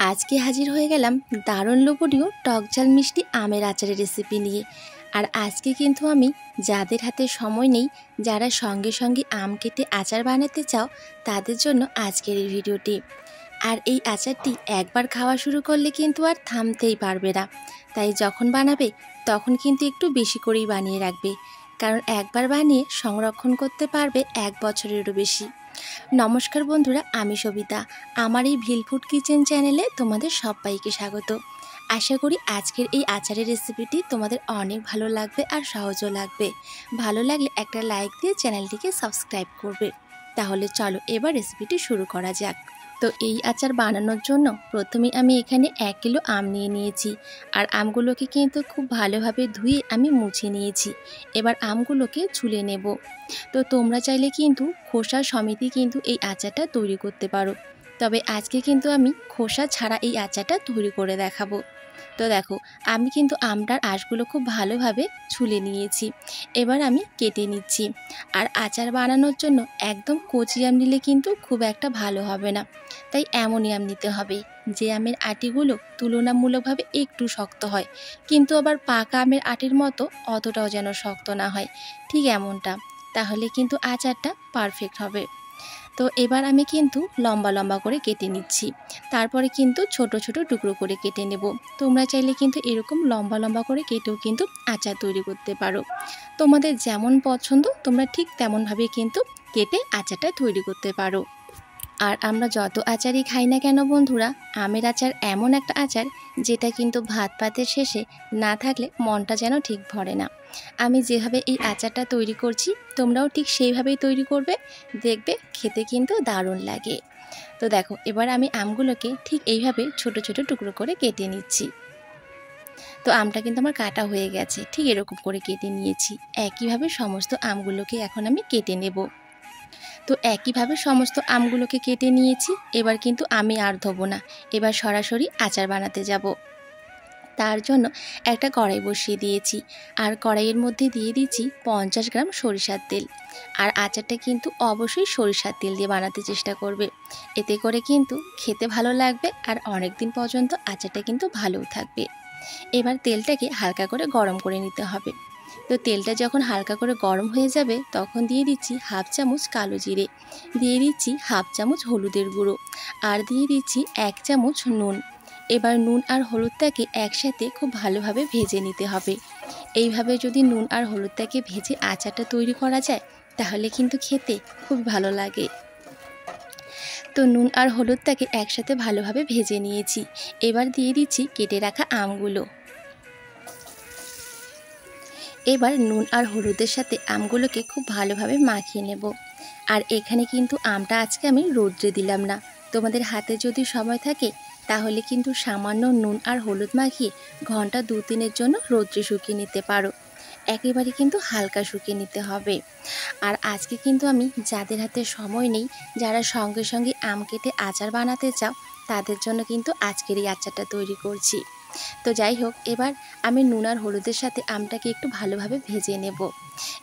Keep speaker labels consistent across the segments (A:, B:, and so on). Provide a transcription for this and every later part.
A: আজকে হাজির হয়ে গেলাম দারুণ লোভনীয় টকঝাল মিষ্টি আমের আচারের রেসিপি নিয়ে। আর আজকে কিন্তু আমি যাদের হাতে সময় নেই, যারা সঙ্গে সঙ্গে আম কেটে আচার বানাতে চাও, তাদের জন্য আজকের এই ভিডিওটি। আর এই আচারটি একবার খাওয়া শুরু করলে কিন্তু আর থামতেই পারবে না। তাই যখন বানাবে তখন কিন্তু একটু বেশি করেই বানিয়ে রাখবে, কারণ একবার বানিয়ে সংরক্ষণ করতে পারবে 1 বছরেরও বেশি। নমস্কার বন্ধুরা, আমি সবিতা। আমার এই ভিলফুড কিচেন চ্যানেলে তোমাদের সবাইকে স্বাগত। আশা করি আজকের এই আচারের রেসিপিটি তোমাদের অনেক ভালো লাগবে আর সহজও লাগবে। ভালো লাগলে একটা লাইক দিয়ে চ্যানেলটিকে সাবস্ক্রাইব করবে। তাহলে চলো এবার রেসিপিটি শুরু করা যাক। তো এই আচার বানানোর জন্য প্রথমে আমি এখানে 1 কিলো আম নিয়ে নিয়েছি। আর আমগুলোকে কিন্তু খুব ভালোভাবে ধুয়ে আমি মুছে নিয়েছি। এবার আমগুলোকে ছুলে নেব। তো তোমরা চাইলে কিন্তু খোসা সমেতই কিন্তু এই আচারটা তৈরি করতে পারো, তবে আজকে কিন্তু আমি খোসা ছাড়া এই আচারটা তৈরি করে দেখাবো। তো দেখো, আমি কিন্তু আমটার আঁশগুলো খুব ভালোভাবে ছুলে নিয়েছি। এবার আমি কেটে নিচ্ছি। আর আচার বানানোর জন্য একদম কচি আম নিলে কিন্তু খুব একটা ভালো হবে না, তাই এমনই আম নিতে হবে যে আমের আটিগুলো তুলনামূলকভাবে একটু শক্ত হয়, কিন্তু আবার পাকা আমের আটির মতো অতটাও যেন শক্ত না হয়, ঠিক এমনটা। তাহলে কিন্তু আচারটা পারফেক্ট হবে। তো এবার আমি কিন্তু লম্বা লম্বা করে কেটে নিচ্ছি। তারপরে কিন্তু ছোট ছোট টুকরো করে কেটে নেব। তোমরা চাইলে কিন্তু এরকম লম্বা লম্বা করে কেটেও কিন্তু আচার তৈরি করতে পারো। তোমাদের যেমন পছন্দ তোমরা ঠিক তেমনভাবে কিন্তু কেটে আচারটা তৈরি করতে পারো। আর আমরা যত আচারই খাই না কেন বন্ধুরা, আমের আচার এমন একটা আচার যেটা কিন্তু ভাত পাতের শেষে না থাকলে মনটা যেন ঠিক ভরে না। আমি যেভাবে এই আচারটা তৈরি করছি তোমরাও ঠিক সেইভাবেই তৈরি করবে, দেখবে খেতে কিন্তু দারুণ লাগে। তো দেখো, এবার আমি আমগুলোকে ঠিক এইভাবে ছোট ছোট টুকরো করে কেটে নিচ্ছি। তো আমটা কিন্তু আমার কাটা হয়ে গেছে, ঠিক এরকম করে কেটে নিয়েছি। একইভাবে সমস্ত আমগুলোকে এখন আমি কেটে নেব। তো একইভাবে সমস্ত আমগুলোকে কেটে নিয়েছি। এবার কিন্তু আমি আর ধোবো না, এবার সরাসরি আচার বানাতে যাব। তার জন্য একটা কড়াই বসিয়ে দিয়েছি। আর কড়াইয়ের মধ্যে দিয়ে দিচ্ছি 50 গ্রাম সরিষার তেল। আর আচারটা কিন্তু অবশ্যই সরিষার তেল দিয়ে বানাতে চেষ্টা করবে, এতে করে কিন্তু খেতে ভালো লাগবে আর অনেক দিন পর্যন্ত আচারটা কিন্তু ভালোও থাকবে। এবার তেলটাকে হালকা করে গরম করে নিতে হবে। তো তেলটা যখন হালকা করে গরম হয়ে যাবে তখন দিয়ে দিচ্ছি 1/2 চামচ কালো জিরে, দিয়ে দিচ্ছি 1/2 চামচ হলুদের গুঁড়ো, আর দিয়ে দিচ্ছি 1 চামচ নুন। এবার নুন আর হলুদটাকে একসাথে খুব ভালোভাবে ভেজে নিতে হবে। এইভাবে যদি নুন আর হলুদটাকে ভেজে আচারটা তৈরি করা যায় তাহলে কিন্তু খেতে খুব ভালো লাগে। তো নুন আর হলুদটাকে একসাথে ভালোভাবে ভেজে নিয়েছি। এবার দিয়ে দিচ্ছি কেটে রাখা আমগুলো। এবার নুন আর হলুদের সাথে আমগুলোকে খুব ভালোভাবে মাখিয়ে নেব। আর এখানে কিন্তু আমটা আজকে আমি রোদ্রে দিলাম না। তোমাদের হাতে যদি সময় থাকে তাহলে কিন্তু সামান্য নুন আর হলুদ মাখিয়ে ঘন্টা 2-3-এর জন্য রোদ্রে শুকিয়ে নিতে পারো। একেবারে কিন্তু হালকা শুকিয়ে নিতে হবে। আর আজকে কিন্তু আমি যাদের হাতে সময় নেই, যারা সঙ্গে সঙ্গে আম কেটে আচার বানাতে চাও, তাদের জন্য কিন্তু আজকের এই আচারটা তৈরি করছি। তো যাই হোক, এবার আমি নুন আর হলুদের সাথে আমটাকে একটু ভালোভাবে ভেজে নেব।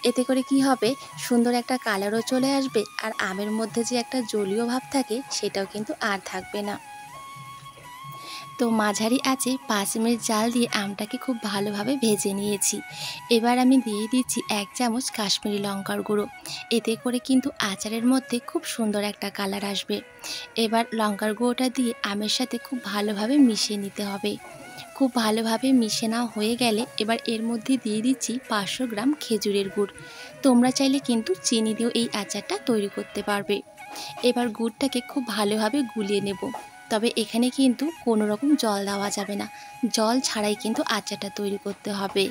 A: এতে করে কি হবে, সুন্দর একটা কালারও চলে আসবে আর আমের মধ্যে যে একটা জলীয় ভাব থাকে সেটাও কিন্তু আর থাকবে না। তো মাঝারি আঁচে 5 মিনিট জাল দিয়ে আমটাকে খুব ভালোভাবে ভেজে নিয়েছি। এবার আমি দিয়ে দিচ্ছি 1 চামচ কাশ্মীরি লঙ্কার গুঁড়ো, এতে করে কিন্তু আচারের মধ্যে খুব সুন্দর একটা কালার আসবে। এবার লঙ্কার গুঁড়োটা দিয়ে আমের সাথে খুব ভালোভাবে মিশিয়ে নিতে হবে। খুব ভালোভাবে মিশে নেওয়া হয়ে গেলে এবার এর মধ্যে দিয়ে দিচ্ছি 500 গ্রাম খেজুরের গুড়। তোমরা চাইলে কিন্তু চিনি দিয়েও এই আচারটা তৈরি করতে পারবে। এবার গুড়টাকে খুব ভালোভাবে গুলিয়ে নেব, তবে এখানে কিন্তু কোনো রকম জল দেওয়া যাবে না। জল ছাড়াই কিন্তু আচারটা তৈরি করতে হবে।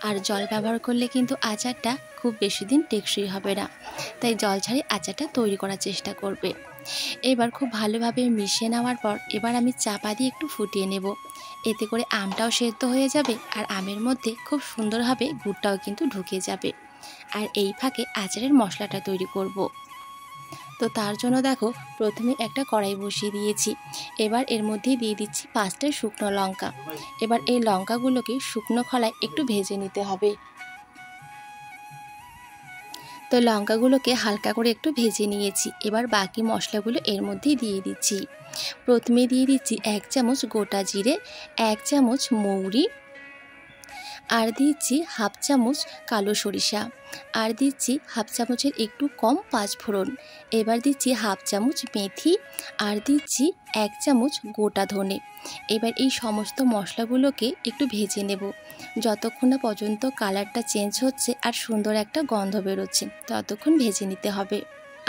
A: আর জল ব্যবহার করলে কিন্তু আচারটা খুব বেশি দিন টেকসই হবে না, তাই জল ছাড়াই আচারটা তৈরি করার চেষ্টা করবে। এবার খুব ভালোভাবে মিশিয়ে নেওয়ার পর এবার আমি চাপা দিয়ে একটু ফুটিয়ে নেব। এতে করে আমটাও সেদ্ধ হয়ে যাবে আর আমের মধ্যে খুব সুন্দরভাবে গুড়টাও কিন্তু ঢুকে যাবে। আর এই ফাঁকে আচারের মশলাটা তৈরি করব। তো তার জন্য দেখো, প্রথমে একটা কড়াই বসিয়ে দিয়েছি। এবার এর মধ্যে দিয়ে দিচ্ছি 5টা শুকনো লঙ্কা। এবার এই লঙ্কাগুলোকে শুকনো খোলায় একটু ভেজে নিতে হবে। তো লঙ্কাগুলোকে হালকা করে একটু ভেজে নিয়েছি। এবার বাকি মশলাগুলো এর মধ্যেই দিয়ে দিচ্ছি। প্রথমে দিয়ে দিচ্ছি 1 চামচ গোটা জিরে, 1 চামচ মৌরি, আর দিচ্ছি হাফ চামচ কালো সরিষা, আর দিচ্ছি হাফ চামচের একটু কম 5 ফোড়ন। এবার দিচ্ছি হাফ চামচ মেথি, আর দিচ্ছি 1 চামচ গোটা ধনে। এবার এই সমস্ত মশলাগুলোকে একটু ভেজে নেব যতক্ষণ না পর্যন্ত কালারটা চেঞ্জ হচ্ছে আর সুন্দর একটা গন্ধ বেরোচ্ছে, ততক্ষণ ভেজে নিতে হবে।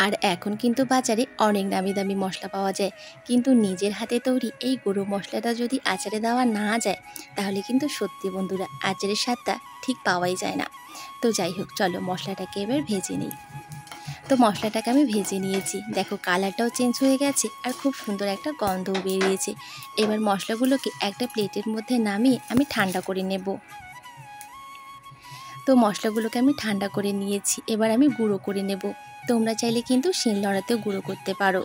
A: আর এখন কিন্তু বাজারে অনেক দামি দামি মশলা পাওয়া যায়, কিন্তু নিজের হাতে তৈরি এই গুঁড়ো মশলাটা যদি আচারে দেওয়া না যায় তাহলে কিন্তু সত্যি বন্ধুরা আচারের স্বাদটা ঠিক পাওয়াই যায় না। তো যাই হোক, চলো মশলাটাকে এবার ভেজে নিই। তো মশলাটাকে আমি ভেজে নিয়েছি, দেখো কালারটাও চেঞ্জ হয়ে গেছে আর খুব সুন্দর একটা গন্ধও বেরিয়েছে। এবার মশলাগুলোকে একটা প্লেটের মধ্যে নামিয়ে আমি ঠান্ডা করে নেব। তো মশলাগুলোকে আমি ঠান্ডা করে নিয়েছি, এবার আমি গুঁড়ো করে নেব। তোমরা চাইলে কিন্তু শিলনোড়াতেও গুঁড়ো করতে পারো।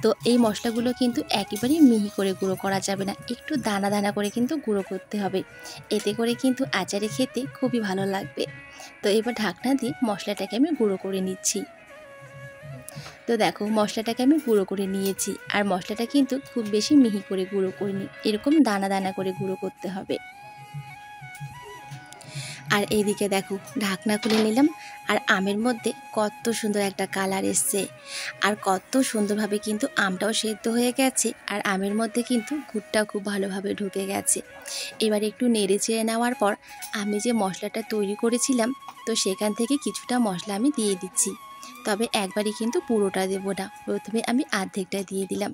A: তো এই মশলাগুলো কিন্তু একেবারেই মিহি করে গুঁড়ো করা যাবে না, একটু দানা দানা করে কিন্তু গুঁড়ো করতে হবে, এতে করে কিন্তু আচারে খেতে খুবই ভালো লাগবে। তো এবার ঢাকনা দিয়ে মশলাটাকে আমি গুঁড়ো করে নিচ্ছি। তো দেখো মশলাটাকে আমি গুঁড়ো করে নিয়েছি, আর মশলাটা কিন্তু খুব বেশি মিহি করে গুঁড়ো করিনি, এরকম দানা দানা করে গুঁড়ো করতে হবে। আর এইদিকে দেখো ঢাকনা খুলে নিলাম, আর আমের মধ্যে কত সুন্দর একটা কালার এসছে, আর কত সুন্দরভাবে কিন্তু আমটাও সেদ্ধ হয়ে গেছে, আর আমের মধ্যে কিন্তু গুড়টাও খুব ভালোভাবে ঢুকে গেছে। এবার একটু নেড়ে চেড়ে নেওয়ার পর আমি যে মশলাটা তৈরি করেছিলাম, তো সেখান থেকে কিছুটা মশলা আমি দিয়ে দিচ্ছি, তবে একবারই কিন্তু পুরোটা দেবো না, প্রথমে আমি অর্ধেকটা দিয়ে দিলাম।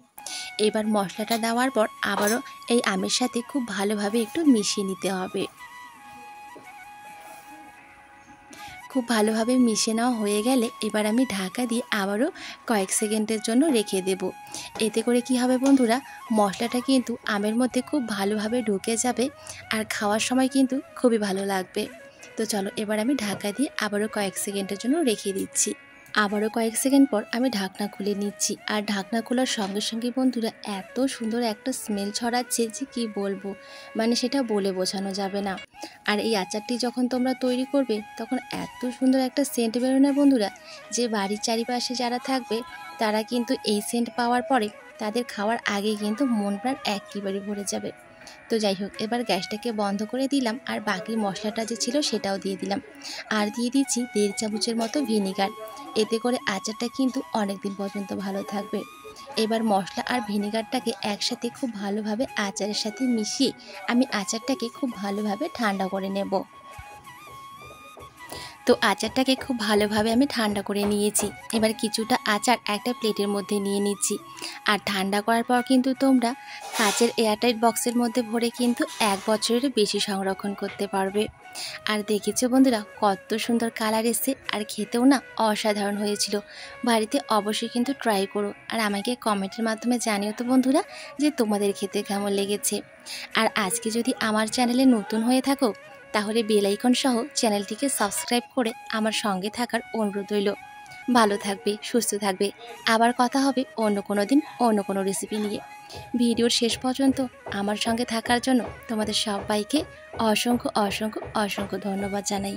A: এবার মশলাটা দেওয়ার পর আবারও এই আমের সাথে খুব ভালোভাবে একটু মিশিয়ে নিতে হবে। খুব ভালোভাবে মিশে নেওয়া হয়ে গেলে এবার আমি ঢাকা দিয়ে আবারও কয়েক সেকেন্ডের জন্য রেখে দেব। এতে করে কি হবে বন্ধুরা, মশলাটা কিন্তু আমের মধ্যে খুব ভালোভাবে ঢুকে যাবে, আর খাওয়ার সময় কিন্তু খুবই ভালো লাগবে। তো চলো এবার আমি ঢাকা দিয়ে আবারও কয়েক সেকেন্ডের জন্য রেখে দিচ্ছি। আবারও কয়েক সেকেন্ড পর আমি ঢাকনা খুলে নিচ্ছি, আর ঢাকনা খোলার সঙ্গে সঙ্গে বন্ধুরা এত সুন্দর একটা স্মেল ছড়াচ্ছে যে কি বলবো, মানে সেটা বলে বোঝানো যাবে না। আর এই আচারটি যখন তোমরা তৈরি করবে তখন এত সুন্দর একটা সেন্ট বেরোয় না বন্ধুরা, যে বাড়ির চারিপাশে যারা থাকবে তারা কিন্তু এই সেন্ট পাওয়ার পরে তাদের খাওয়ার আগে কিন্তু মন প্রাণ একেবারে ভরে যাবে। তো যাই হোক, এবার গ্যাসটাকে বন্ধ করে দিলাম, আর বাকি মশলাটা যে ছিল সেটাও দিয়ে দিলাম, আর দিয়ে দিচ্ছি 1.5 চামচের মতো ভিনিগার। এতে করে আচারটা কিন্তু অনেক দিন পর্যন্ত ভালো থাকবে। এবার মশলা আর ভিনিগারটাকে একসাথে খুব ভালোভাবে আচারের সাথে মিশিয়ে আমি আচারটাকে খুব ভালোভাবে ঠান্ডা করে নেব। তো আচারটাকে খুব ভালোভাবে আমি ঠান্ডা করে নিয়েছি। এবার কিছুটা আচার একটা প্লেটের মধ্যে নিয়ে নিচ্ছি, আর ঠান্ডা করার পর কিন্তু তোমরা কাচের এয়ারটাইট বক্সের মধ্যে ভরে কিন্তু 1 বছরের বেশি সংরক্ষণ করতে পারবে। আর দেখেছো বন্ধুরা কত সুন্দর কালার এসছে, আর খেতেও না অসাধারণ হয়েছিল। বাড়িতে অবশ্যই কিন্তু ট্রাই করো, আর আমাকে কমেন্টের মাধ্যমে জানিও তো বন্ধুরা যে তোমাদের খেতে কেমন লেগেছে। আর আজকে যদি আমার চ্যানেলে নতুন হয়ে থাকো তাহলে বেল আইকন সহ চ্যানেলটিকে সাবস্ক্রাইব করে আমার সঙ্গে থাকার অনুরোধ রইল। ভালো থাকবে, সুস্থ থাকবে, আবার কথা হবে অন্য কোনো দিন অন্য কোনো রেসিপি নিয়ে। ভিডিওর শেষ পর্যন্ত আমার সঙ্গে থাকার জন্য তোমাদের সবাইকে অসংখ্য অসংখ্য অসংখ্য ধন্যবাদ জানাই।